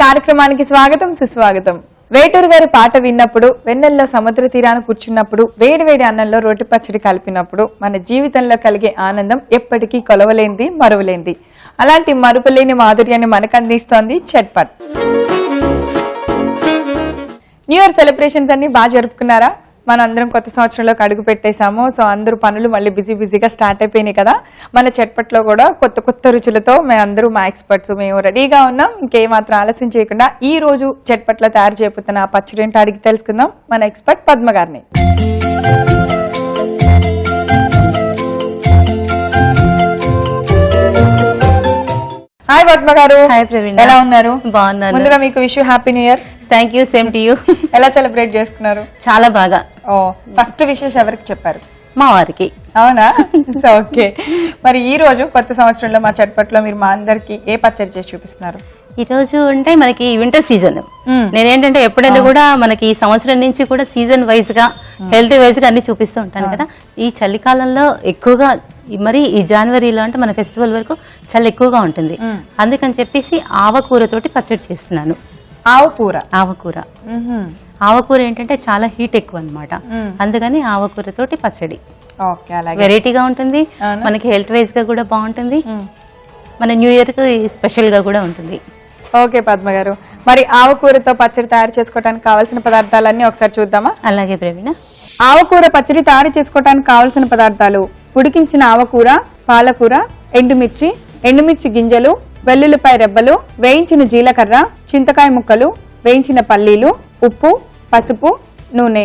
కార్యక్రమానికి స్వాగతం సుస్వాగతం. వేటూరు గారి పాట విన్నప్పుడు, వెన్నెల్లో సముద్ర తీరాన కూర్చున్నప్పుడు, వేడి వేడి అన్నంలో రోటి పచ్చడి కలిపినప్పుడు మన జీవితంలో కలిగే ఆనందం ఎప్పటికీ కొలవలేంది, మరువలేంది. అలాంటి మరుపులేని మాధుర్యాన్ని మనకు అందిస్తోంది చట్పట్. న్యూ ఇయర్ సెలబ్రేషన్స్ అన్ని బాగా జరుపుకున్నారా? మన అందరం కొత్త సంవత్సరంలోకి అడుగు పెట్టేశాము. సో అందరూ పనులు మళ్ళీ బిజీగా స్టార్ట్ అయిపోయినాయి కదా. మన చట్పట్లో కూడా కొత్త రుచులతో మేమందరూ మా ఎక్స్పర్ట్స్ మేము రెడీగా ఉన్నాం. ఇంకేమాత్రం ఆలస్యం చేయకుండా ఈ రోజు చట్పట్లో తయారు చేయబోతున్న ఆ పచ్చడి ఏంటో అడిగి తెలుసుకుందాం మన ఎక్స్పర్ట్ పద్మ గారిని. హాయ్ పద్మ గారు. హాయ్ ప్రవీణ, ఎలా ఉన్నారు? బాగున్నాను. ముందుగా మీకు wish happy new year. Thank you, same to you. ఎలా సెలబ్రేట్ చేసుకున్నారు? చాలా బాగా. ఫస్ట్ విషెస్ ఎవరికి చెప్పారు? మా వారికి. అవునా? So okay. మరి ఈ రోజు కొత్త సంవత్సరంలో మా చట్పట్లో మీరు మా అందరికి ఏ పచ్చడి చేసి చూపిస్తున్నారు? ఈ రోజు అంటే మనకి వింటర్ సీజన్. నేనేంటంటే ఎప్పుడైనా కూడా మనకి ఈ సంవత్సరం నుంచి కూడా సీజన్ వైజ్ గా, హెల్త్ వైజ్ గా అన్ని చూపిస్తూ ఉంటాను కదా. ఈ చలికాలంలో ఎక్కువగా మరి ఈ జనవరిలో అంటే మన ఫెస్టివల్ వరకు చలి ఎక్కువగా ఉంటుంది. అందుకని చెప్పేసి ఆవకూరతోటి పచ్చడి చేస్తున్నాను. ఆవకూర ఏంటంటే చాలా హీట్ ఎక్కువ అన్నమాట. అందుకని ఆవకూరతోటి పచ్చడి వెరైటీగా ఉంటుంది, మనకి హెల్త్ వైజ్ గా కూడా బాగుంటుంది, మన న్యూ ఇయర్ కి స్పెషల్ గా కూడా ఉంటుంది. ఓకే పద్మ గారు, మరి ఆవకూరతో పచ్చడి తయారు చేసుకోవడానికి కావాల్సిన పదార్థాలన్నీ ఒకసారి చూద్దామా? అలాగే ప్రవీణ. ఆవకూర పచ్చడి తయారు చేసుకోవడానికి కావాల్సిన పదార్థాలు: ఉడికించిన ఆవకూర, పాలకూర, ఎండుమిర్చి గింజలు, వెల్లుల్లిపాయ రెబ్బలు, వేయించిన జీలకర్ర, చింతకాయ ముక్కలు, వేయించిన పల్లీలు, ఉప్పు, పసుపు, నూనె.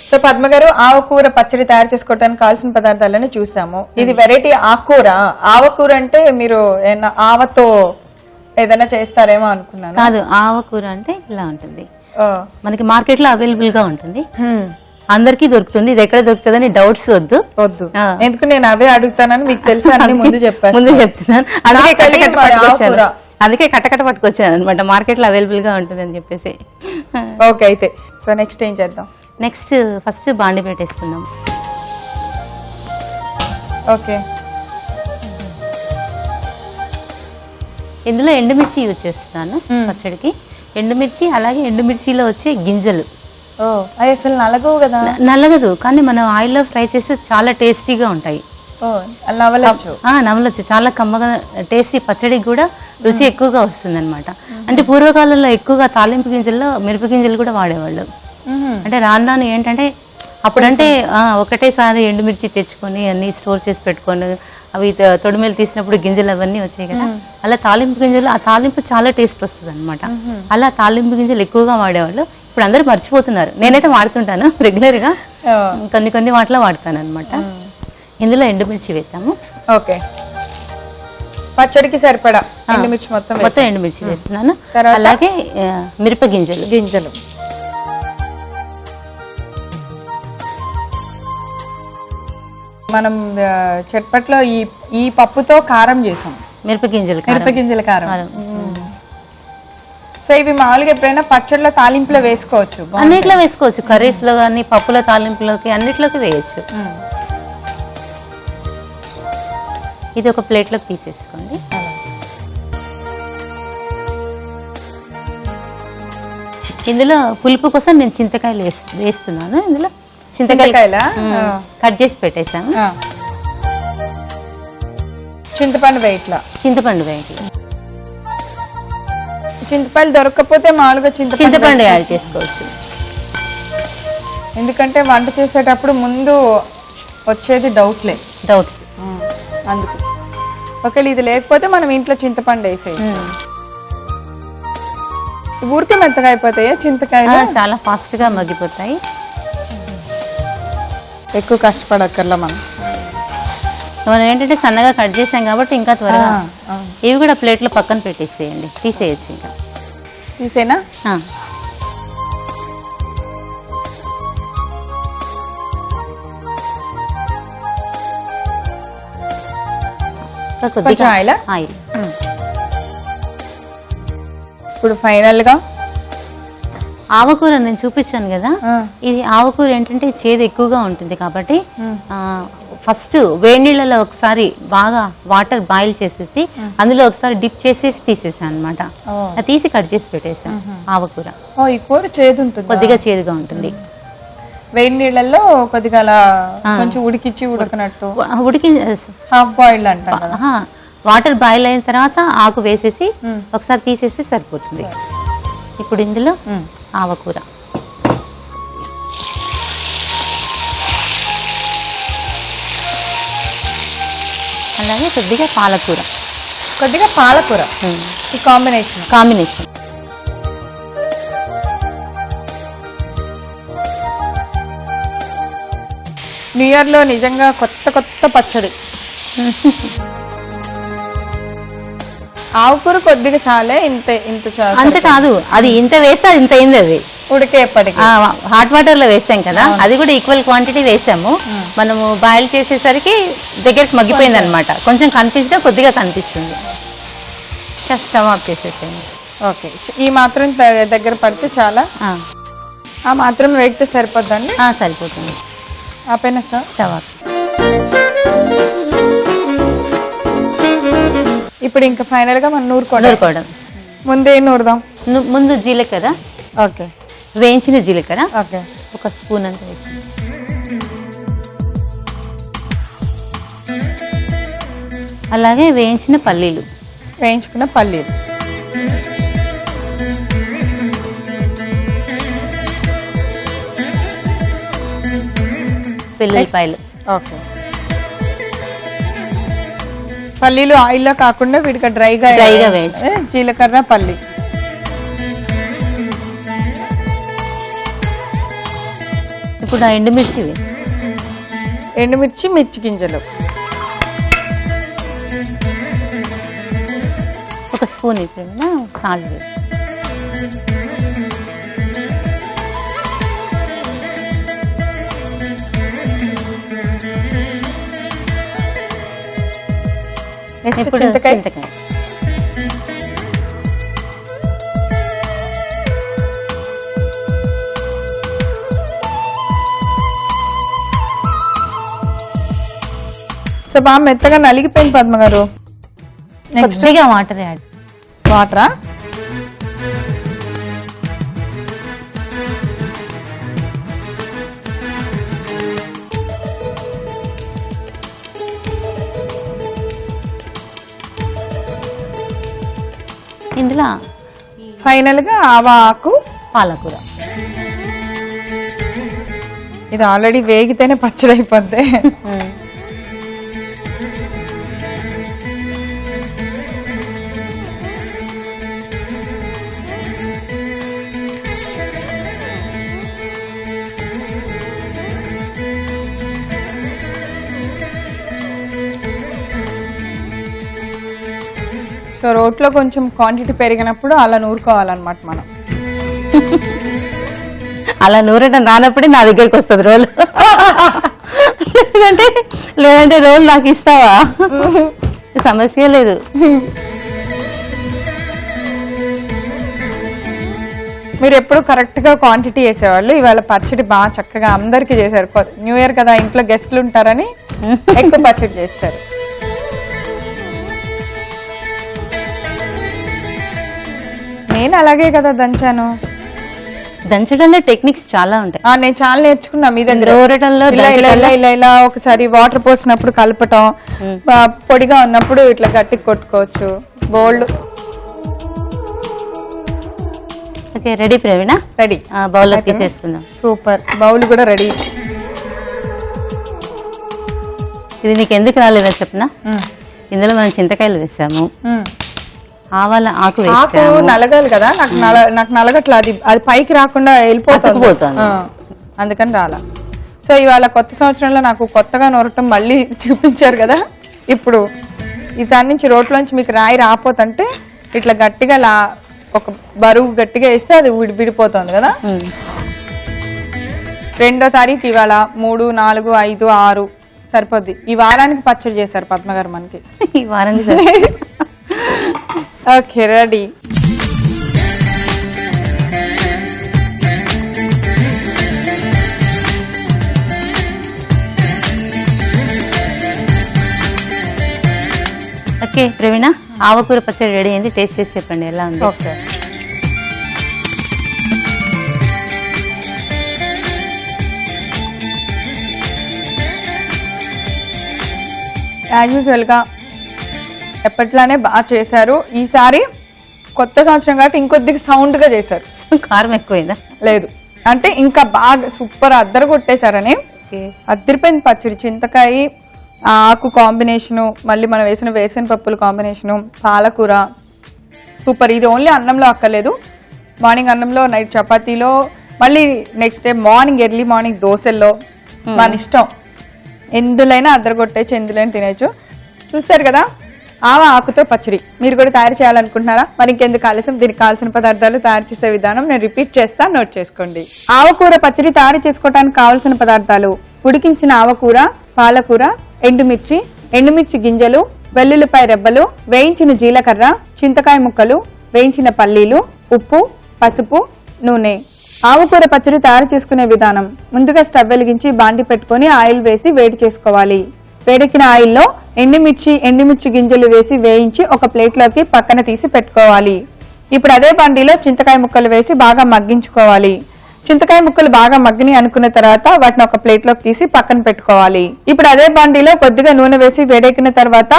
సో పద్మ గారు, ఆవకూర పచ్చడి తయారు చేసుకోవడానికి కావాల్సిన పదార్థాలను చూసాము. ఇది వెరైటీ ఆకుకూర. ఆవకూర అంటే మీరు ఆవతో ఏదైనా చేస్తారేమో అనుకున్నాను. కాదు, ఆవకూర అంటే ఇలా ఉంటుంది. మనకి మార్కెట్ లో అవైలబుల్ గా ఉంటుంది, అందరికీ దొరుకుతుంది. ఇది ఎక్కడ దొరుకుతుందని డౌట్స్ వద్దు. ఎందుకు నేను అవే అడుగుతానని మీకు తెలుసు, ముందు చెప్తున్నాను. అందుకే కట్టకట్ట పట్టుకొచ్చాను అనమాట. మార్కెట్ లో అవైలబుల్ గా ఉంటుంది అని చెప్పేసి. ఓకే, అయితే సో నెక్స్ట్ ఏం చేద్దాం? నెక్స్ట్ ఫస్ట్ బాండి పెట్టేసుకుందాం. ఓకే, ఇందులో ఎండుమిర్చి యూజ్ చేస్తున్నాను పచ్చడికి. ఎండుమిర్చి, అలాగే ఎండుమిర్చిలో వచ్చే గింజలు. అసలు నలగవు కదా? నలగదు, కానీ మనం ఆయిల్లో ఫ్రై చేస్తే చాలా టేస్టీగా ఉంటాయి. నమలొచ్చు, చాలా కమ్మగా టేస్టీ, పచ్చడికి కూడా రుచి ఎక్కువగా వస్తుంది అనమాట. అంటే పూర్వకాలంలో ఎక్కువగా తాలింపు గింజల్లో మిరప గింజలు కూడా వాడేవాళ్ళు. అంటే రాను ఏంటంటే అప్పుడంటే ఒకటేసారి ఎండుమిర్చి తెచ్చుకొని అన్ని స్టోర్ చేసి పెట్టుకొని అవి తొడిమేలు తీసినప్పుడు గింజలు అవన్నీ వచ్చాయి కదా. అలా తాలింపు గింజలు, ఆ తాలింపు చాలా టేస్ట్ వస్తుంది అనమాట. అలా తాలింపు గింజలు ఎక్కువగా వాడేవాళ్ళు. ఇప్పుడు అందరూ మర్చిపోతున్నారు. నేనైతే వాడుతుంటాను రెగ్యులర్ గా, కొన్ని వాటిలో వాడతాను అనమాట. ఇందులో ఎండుమిర్చి వేస్తాము. ఓకే, పచ్చడికి సరిపడా ఎండుమిర్చి మొత్తం ఎండుమిర్చి వేస్తున్నాను. అలాగే మిరప గింజలు. మనం చట్పట్లో ఈ పప్పుతో కారం చేసాం, మిరపగింజల కారం. సో ఇవి మామూలుగా ఎప్పుడైనా పచ్చడిలో తాలింపులో వేసుకోవచ్చు, అన్నిట్లో వేసుకోవచ్చు. కర్రీస్ లో కానీ, పప్పుల తాలింపులోకి, అన్నిట్లోకి వేయచ్చు. ఇది ఒక ప్లేట్ లోకి తీసేసుకోండి. ఇందులో పులుపు కోసం నేను చింతకాయలు వేస్తున్నాను. ఇందులో చింతకాయలు కట్ చేసి పెట్టేసాను. చింతపండు వేయట్లా? చింతపండు దొరకకపోతే మామూలుగా చింతపండు యాడ్ చేసుకోవచ్చు. ఎందుకంటే వంట చేసేటప్పుడు ముందు వచ్చేది డౌట్ అందుకు. ఒకవేళ ఇది లేకపోతే మనం ఇంట్లో చింతపండు వేసేది. ఊరికే మెత్తగా అయిపోతాయి చింతకాయలు, చాలా ఫాస్ట్ గా మగ్గిపోతాయి. ఎక్కువ కష్టపడక్కర్లా మనం ఏంటంటే సన్నగా కట్ చేసాం కాబట్టి ఇంకా త్వరగా. ఇవి కూడా ప్లేట్ లో పక్కన పెట్టేసేయండి, తీసేయచ్చు. ఇంకా తీసేనా? కొద్దిగా ఆయిల్. ఇప్పుడు ఫైనల్ గా ఆవకూర నేను చూపించాను కదా. ఇది ఆవకూర ఏంటంటే చేదు ఎక్కువగా ఉంటుంది కాబట్టి ఫస్ట్ వేడి నీళ్ళలో ఒకసారి బాగా వాటర్ బాయిల్ చేసేసి అందులో ఒకసారి డిప్ చేసేసి తీసేసాను అనమాట. తీసి కట్ చేసి పెట్టేసాను ఆవకూర. ఈ కూర చేదు ఉంటుంది, కొద్దిగా చేదుగా ఉంటుంది. వేడి నీళ్ళల్లో కొద్దిగా అలా కొంచెం ఉడికిచ్చి ఉడకనట్టు ఉడికి హాఫ్ బాయిల్డ్ అంటాం కదా. వాటర్ బాయిల్ అయిన తర్వాత ఆకు వేసేసి ఒకసారి తీసేస్తే సరిపోతుంది. ఇప్పుడు ఇందులో ఆవకూర, అలాగే కొద్దిగా పాలకూర, ఈ కాంబినేషన్. న్యూ ఇయర్ లో నిజంగా కొత్త పచ్చడి. ఆవుకూర కొద్దిగా చాలే, ఇంత అంతే కాదు, అది ఇంత వేస్తే అది ఇంత అయింది. అది ఉడికేపటికి హాట్ వాటర్ లో వేసాం కదా, అది కూడా ఈక్వల్ క్వాంటిటీ వేసాము. మనము బాయిల్ చేసేసరికి దగ్గరికి మగ్గిపోయింది అనమాట. కొంచెం కనిపించినా కొద్దిగా కనిపిస్తుంది. స్టవ్ ఆఫ్ చేసేసాము. ఓకే, ఈ మాత్రం దగ్గర పడితే చాలా, ఆ మాత్రం వేగితే సరిపోద్దండి. సరిపోతుంది. ఆపైన స్టవ్ ఆఫ్. ఇప్పుడు ఇంకా ఫైనల్ గా మనం నూరుకోవడం. ముందే నూరుదాం. ముందు జీలకర్ర, ఓకే, వేయించిన జీలకర్ర ఓకే, ఒక స్పూన్ అంత వేసి, అలాగే వేయించుకున్న పల్లీలు, వెల్లుల్లిపాయలు. ఓకే, పల్లీలు ఆయిల్లో కాకుండా వీటికి డ్రైగా వేయించి, జీలకర్ర, పల్లి. ఇప్పుడు ఎండుమిర్చి, మిర్చి గింజలు ఒక స్పూన్. ఇప్పుడు సాల్ట్ వేసి, ఇప్పుడు చింతకాయ. సో బాగా మెత్తగా నలిగిపోయింది పద్మ గారు. కొద్దిగా వాటర్ యాడ్. వాటరా? ఇందులో ఫైనల్ గా ఆవాకు, పాలకూర. ఇది ఆల్రెడీ వేగితేనే పచ్చడి అయిపోద్ది. సో రోట్లో కొంచెం క్వాంటిటీ పెరిగినప్పుడు అలా నూరుకోవాలన్నమాట మనం. అలా నూరటం రానప్పుడే నా దగ్గరికి వస్తుంది రోలు. లేదంటే రోలు నాకు ఇస్తావా? సమస్య లేదు. మీరు ఎప్పుడు కరెక్ట్ గా క్వాంటిటీ వేసేవాళ్ళు. ఇవాళ పచ్చడి బాగా చక్కగా అందరికి చేశారు. న్యూ ఇయర్ కదా, ఇంట్లో గెస్ట్లు ఉంటారని ఎక్కువ పచ్చడి చేస్తారు. నేను అలాగే కదా దంచాను. దంచడంలో టెక్నిక్స్ చాలా ఉంటాయి. నేను చాలా నేర్చుకున్నా మీ దగ్గర. ఇలా ఒకసారి వాటర్ పోసినప్పుడు కలపటం, పొడిగా ఉన్నప్పుడు ఇట్లా గట్టికి కొట్టుకోవచ్చు. బోల్డ్. ఓకే, రెడీ ప్రవీణ? రెడీ. బౌల్ లో తీసేసుకుందాం. సూపర్, బౌల్ కూడా రెడీ. ఇది నీకు ఎందుకు రాలేదా చెప్పనా? ఇందులో మనం చింతకాయలు వేసాము, ఆవాల ఆకు వేసాము. నలగాలి కదా, నాకు నలగట్లా. అది పైకి రాకుండా వెళ్ళిపోతుంది, అందుకని రాలా. సో ఇవాళ కొత్త సంవత్సరంలో నాకు కొత్తగా నూరటం మళ్ళీ చూపించారు కదా. ఇప్పుడు ఈసారి నుంచి రోట్లోంచి మీకు రాయి రాపోతుంటే ఇట్లా గట్టిగా ఒక బరువు గట్టిగా వేస్తే అది విడిపోతుంది కదా. 2వ తారీఖు ఇవాళ 3, 4, 5, 6 సరిపోద్ది. ఈ వారానికి పచ్చడి చేశారు పద్మ గారు మనకి. ఈ వారానికి. Okay, ready. ఓకే ప్రవీణ, ఆవకూర పచ్చడి రెడీ అయింది, టేస్ట్ చేసి చెప్పండి ఎలా ఉంది. ఓకే, యాజ్ యూజువల్గా ఎప్పట్లానే బాగా చేశారు. ఈసారి కొత్త సంవత్సరం కాబట్టి ఇంకొద్దిగా సౌండ్గా చేశారు. కారం ఎక్కువైందా? లేదు, అంటే ఇంకా బాగా సూపర్ అద్దరు కొట్టేశారని. అద్దరిపోయింది పచ్చడి. చింతకాయ ఆకు కాంబినేషను, మళ్ళీ మనం వేసిన పప్పుల కాంబినేషను, పాలకూర సూపర్. ఇది ఓన్లీ అన్నంలో అక్కర్లేదు, మార్నింగ్ అన్నంలో, నైట్ చపాతీలో, మళ్ళీ next day morning early morning దోశల్లో, మన ఇష్టం. ఎందులైనా అద్దరగొట్టేచ్చు, ఎందులైనా తినేచ్చు. చూస్తారు కదా ఆకుతో పచ్చడి. మీరు కూడా తయారు చేయాలనుకుంటున్నారా? మరి ఇంకెందుకు ఆలస్యం, దీనికి కావాల్సిన పదార్థాలు, తయారు చేసే విధానం నేను రిపీట్ చేస్తాను, నోట్ చేసుకోండి. ఆవకూర పచ్చడి తయారు చేసుకోవడానికి కావాల్సిన పదార్థాలు: ఉడికించిన ఆవకూర, పాలకూర, ఎండుమిర్చి గింజలు, వెల్లుల్లిపాయ రెబ్బలు, వేయించిన జీలకర్ర, చింతకాయ ముక్కలు, వేయించిన పల్లీలు, ఉప్పు, పసుపు, నూనె. ఆవకూర పచ్చడి తయారు చేసుకునే విధానం: ముందుగా స్టవ్ వెలిగించి బాండి పెట్టుకుని ఆయిల్ వేసి వేడి చేసుకోవాలి. వేడెక్కిన ఆయిల్లో ఎండుమిర్చి గింజలు వేసి వేయించి ఒక ప్లేట్లోకి పక్కన తీసి పెట్టుకోవాలి. ఇప్పుడు అదే బండిలో చింతకాయ ముక్కలు వేసి బాగా మగ్గించుకోవాలి. చింతకాయ ముక్కలు బాగా మగ్గిని అనుకున్న తర్వాత వాటిని ఒక ప్లేట్లోకి తీసి పక్కన పెట్టుకోవాలి. ఇప్పుడు అదే బండిలో కొద్దిగా నూనె వేసి వేడెక్కిన తర్వాత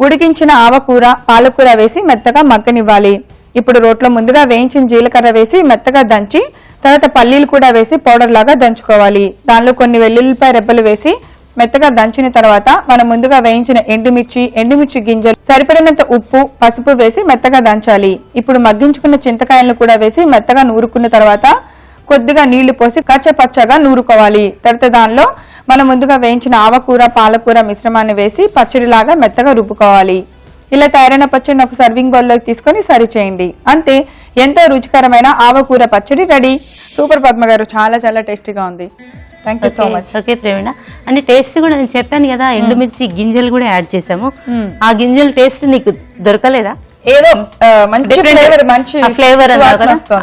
ఉడికించిన ఆవకూర, పాలకూర వేసి మెత్తగా మగ్గనివ్వాలి. ఇప్పుడు రోట్లో ముందుగా వేయించిన జీలకర్ర వేసి మెత్తగా దంచి, తర్వాత పల్లీలు కూడా వేసి పౌడర్ లాగా దంచుకోవాలి. దానిలో కొన్ని వెల్లుల్లిపాయ రెబ్బలు వేసి మెత్తగా దంచిన తర్వాత మనం ముందుగా వేయించిన ఎండుమిర్చి గింజలు, సరిపడినంత ఉప్పు, పసుపు వేసి మెత్తగా దంచాలి. ఇప్పుడు మగ్గించుకున్న చింతకాయలను కూడా వేసి మెత్తగా నూరుకున్న తర్వాత కొద్దిగా నీళ్లు పోసి కచ్చపచ్చగా నూరుకోవాలి. తర్వాత దానిలో మనం ముందుగా వేయించిన ఆవకూర, పాలకూర మిశ్రమాన్ని వేసి పచ్చడిలాగా మెత్తగా రుబ్బుకోవాలి. ఇలా తయారైన పచ్చడిని ఒక సర్వింగ్ బౌల్లోకి తీసుకొని సర్వ్ చేయండి. అంతే, ఎంతో రుచికరమైన ఆవకూర పచ్చడి రెడీ. సూపర్ పద్మ గారు, చాలా చాలా టేస్టీగా ఉంది. Thank you so much. Okay Praveena, అంటే టేస్ట్ కూడా నేను చెప్పాను కదా, ఎండుమిర్చి గింజలు కూడా యాడ్ చేసాము. ఆ గింజల టేస్ట్ నీకు దొరకలేదా? ఏదో మంచి ఫ్లేవర్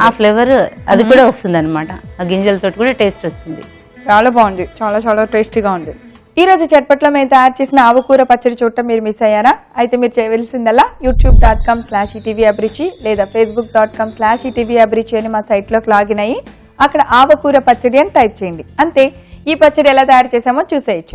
ఆ ఫ్లేవర్ అది కూడా వస్తుంది అనమాట. ఆ గింజలతో కూడా టేస్ట్ వస్తుంది. చాలా బాగుంది, చాలా చాలా టేస్టీగా ఉంది. ఈ రోజు చట్పట్లో మేము తయారు చేసిన ఆవకూర పచ్చడి చూడటం మీరు మిస్ అయ్యారా? అయితే మీరు చేయవలసిందల్లా youtube.com/etvabruchi లేదా facebook.com/etvabruchi అని మా సైట్ లోకి లాగిన్ అయ్యి అక్కడ ఆవకూర పచ్చడి అని టైప్ చేయండి. అంతే, ఈ పచ్చడి ఎలా తయారు చేసామో చూసేయచ్చు.